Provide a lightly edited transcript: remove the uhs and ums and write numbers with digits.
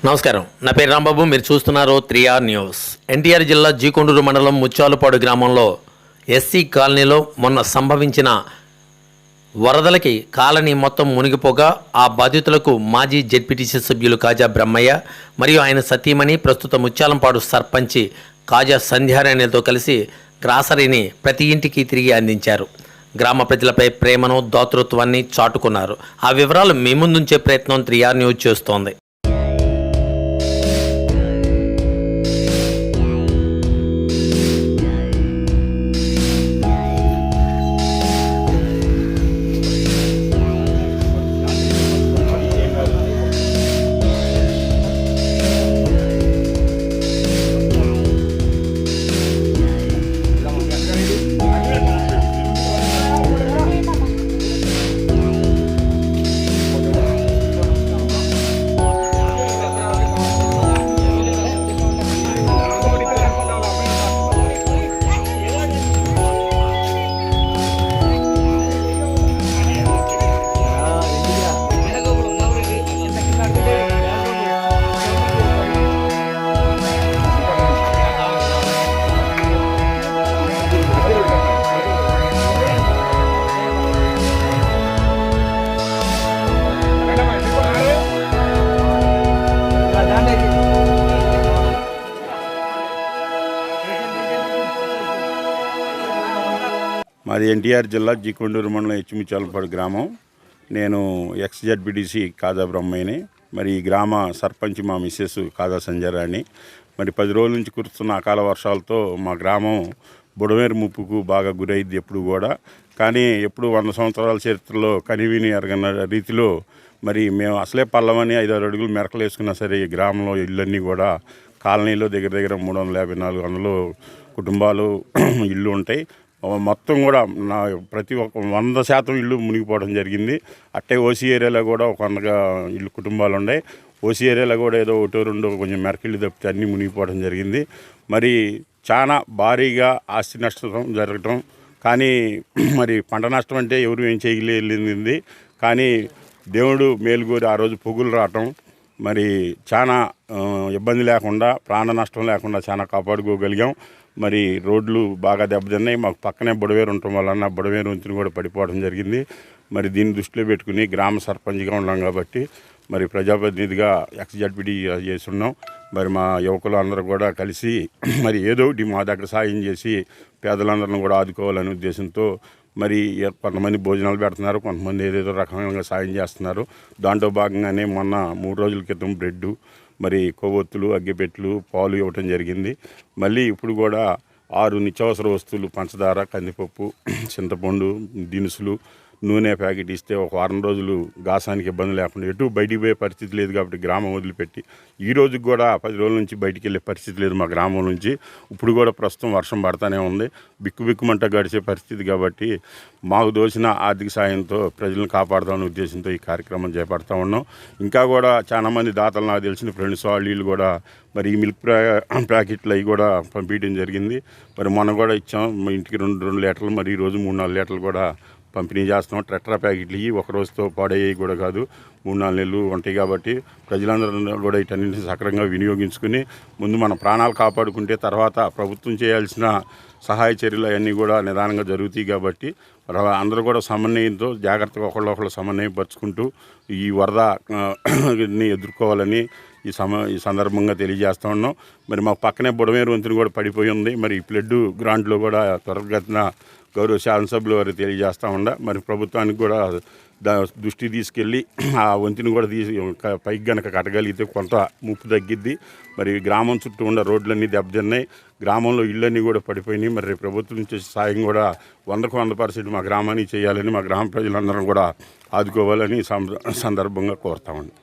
నమస్కారం, నా పేరు రాంబాబు. మీరు చూస్తున్నారు 3R న్యూస్. ఎన్టీఆర్ జిల్లా జీకొండూరు మండలం ముచ్చాలుపాడు గ్రామంలో ఎస్సీ కాలనీలో మొన్న సంభవించిన వరదలకి కాలనీ మొత్తం మునిగిపోగా ఆ బాధితులకు మాజీ జెడ్పీటీసీ సభ్యులు కాజా బ్రహ్మయ్య మరియు ఆయన సతీమణి ప్రస్తుత ముచ్చాలంపాడు సర్పంచి కాజా సంధ్యారాణితో కలిసి గ్రాసరీని ప్రతి ఇంటికి తిరిగి అందించారు. గ్రామ ప్రజలపై ప్రేమను దాతృత్వాన్ని చాటుకున్నారు. ఆ వివరాలు మీ ముందుంచే ప్రయత్నం 3R న్యూస్ చేస్తోంది. మాది ఎన్టీఆర్ జిల్లా జీకొండూరు మండలం ముచ్చాలపాడు గ్రామం. నేను ఎక్స్-జెడ్పీటీసీ కాజా బ్రహ్మయ్యని. మరి ఈ గ్రామ సర్పంచ్ మా మిస్సెస్ కాజా సంధ్యారాణి. మరి 10 రోజుల నుంచి కురుస్తున్న అకాల వర్షాలతో మా గ్రామం బుడమేరు ముప్పుకు బాగా గురైద్ది ఎప్పుడు కూడా. కానీ ఎప్పుడు 100 సంవత్సరాల చరిత్రలో కనివిని ఎరగన్న రీతిలో మరి మేము అసలే పల్లమని 5-6 అడుగులు మెరకలు వేసుకున్నా సరే ఈ గ్రామంలో ఇళ్ళన్నీ కూడా కాలనీలో దగ్గర 350-400 కుటుంబాలు ఇళ్ళు ఉంటాయి. మొత్తం కూడా ప్రతి ఒక్క 100% ఇల్లు మునిగిపోవడం జరిగింది. అట్టే ఓసీ ఏరియాలో కూడా ఒక 100 ఇల్లు కుటుంబాలు ఉన్నాయి. ఓసీ ఏరియాలో కూడా ఏదో 1-2 కొంచెం మెరకిళ్ళు తప్పితే అన్నీ మునిగిపోవడం జరిగింది. మరి చాలా భారీగా ఆస్తి నష్టం జరగటం, కానీ మరి పంట నష్టం అంటే ఎవరు ఏం చేయలేనింది. కానీ దేవుడు మేలుగోరి ఆ రోజు పొగులు రావటం, మరి చాలా ఇబ్బంది లేకుండా ప్రాణ నష్టం లేకుండా చాలా కాపాడుకోగలిగాం. మరి రోడ్లు బాగా దెబ్బతిన్నాయి. మాకు పక్కనే బుడవేరు ఉండటం వలన బుడవేరు వంతుని కూడా పడిపోవడం జరిగింది. మరి దీన్ని దృష్టిలో పెట్టుకుని గ్రామ సర్పంచ్గా ఉన్నాం కాబట్టి మరి ప్రజాప్రతినిధిగా ఎక్స్-జెడ్పీటీ చేస్తున్నాం. మరి మా యువకులు అందరూ కూడా కలిసి మరి ఏదో ఒకటి మా దగ్గర సాయం చేసి పేదలందరిని కూడా ఆదుకోవాలనే ఉద్దేశంతో మరి కొంతమంది భోజనాలు పెడుతున్నారు, కొంతమంది ఏదేదో రకంగా సాయం చేస్తున్నారు. దాంట్లో భాగంగానే మొన్న 3 రోజుల క్రితం బ్రెడ్డు, మరి కొవ్వొత్తులు, అగ్గిపెట్లు, పాలు ఇవ్వటం జరిగింది. మళ్ళీ ఇప్పుడు కూడా 6 నిత్యావసర వస్తువులు, పంచదార, కందిపప్పు, చింతపండు, దినుసులు, నూనె ప్యాకెట్ ఇస్తే ఒక 4 రోజులు గాసానికి ఇబ్బంది లేకుండా ఎటు బయటికి పోయే పరిస్థితి లేదు కాబట్టి గ్రామం వదిలిపెట్టి ఈ రోజుకి కూడా 10 రోజుల నుంచి బయటికి వెళ్ళే పరిస్థితి లేదు మా గ్రామం నుంచి. ఇప్పుడు కూడా ప్రస్తుతం వర్షం పడతానే ఉంది. బిక్కుమంట గడిచే పరిస్థితి కాబట్టి మాకు దోచిన ఆర్థిక సాయంతో ప్రజలను కాపాడుతామనే ఉద్దేశంతో ఈ కార్యక్రమం చేపడతా ఉన్నాం. ఇంకా కూడా చాలామంది దాతలు నాకు తెలిసిన ఫ్రెండ్స్ వాళ్ళు కూడా మరి ఈ మిల్క్ ప్యాకెట్లు అవి కూడా పంపించడం జరిగింది. మరి మొన్న కూడా ఇచ్చాం మా ఇంటికి 2 లీటర్లు, మరి ఈరోజు 3-4 లీటర్లు కూడా పంపిణీ చేస్తున్నాం. టెట్రా ప్యాకెట్లు ఇవి ఒక రోజుతో పాడయ్యేవి కూడా కాదు, 3-4 నెలలు ఉంటాయి. కాబట్టి ప్రజలందరూ కూడా వీటన్నింటినీ సక్రమంగా వినియోగించుకుని ముందు మన ప్రాణాలు కాపాడుకుంటే తర్వాత ప్రభుత్వం చేయాల్సిన సహాయ చర్యలు అవన్నీ కూడా నిదానంగా జరుగుతాయి. కాబట్టి అందరూ కూడా సమన్వయంతో జాగ్రత్తగా ఒకళ్ళు సమన్వయపరుచుకుంటూ ఈ వరదని ఎదుర్కోవాలని ఈ సందర్భంగా తెలియజేస్తూ ఉన్నాం. మరి మాకు పక్కనే బుడమేరు వంతుని కూడా పడిపోయి ఉంది. మరి ఈ ఫ్లడ్ గ్రాంట్లో కూడా త్వరగతిన గౌరవ శాసనసభ్యుల వారు తెలియజేస్తూ మరి ప్రభుత్వానికి కూడా దృష్టి తీసుకెళ్ళి ఆ వంతుని కూడా పైకి గనక కట్టగలిగితే కొంత ముప్పు తగ్గిద్ది. మరి గ్రామం చుట్టూ ఉన్న రోడ్లన్నీ దెబ్బతిన్నాయి, గ్రామంలో ఇళ్ళన్నీ కూడా పడిపోయినాయి. మరి ప్రభుత్వం నుంచి సాయం కూడా 100% మా గ్రామానికి చేయాలని, మా గ్రామ ప్రజలందరం కూడా ఆదుకోవాలని సందర్భంగా కోరుతామండి.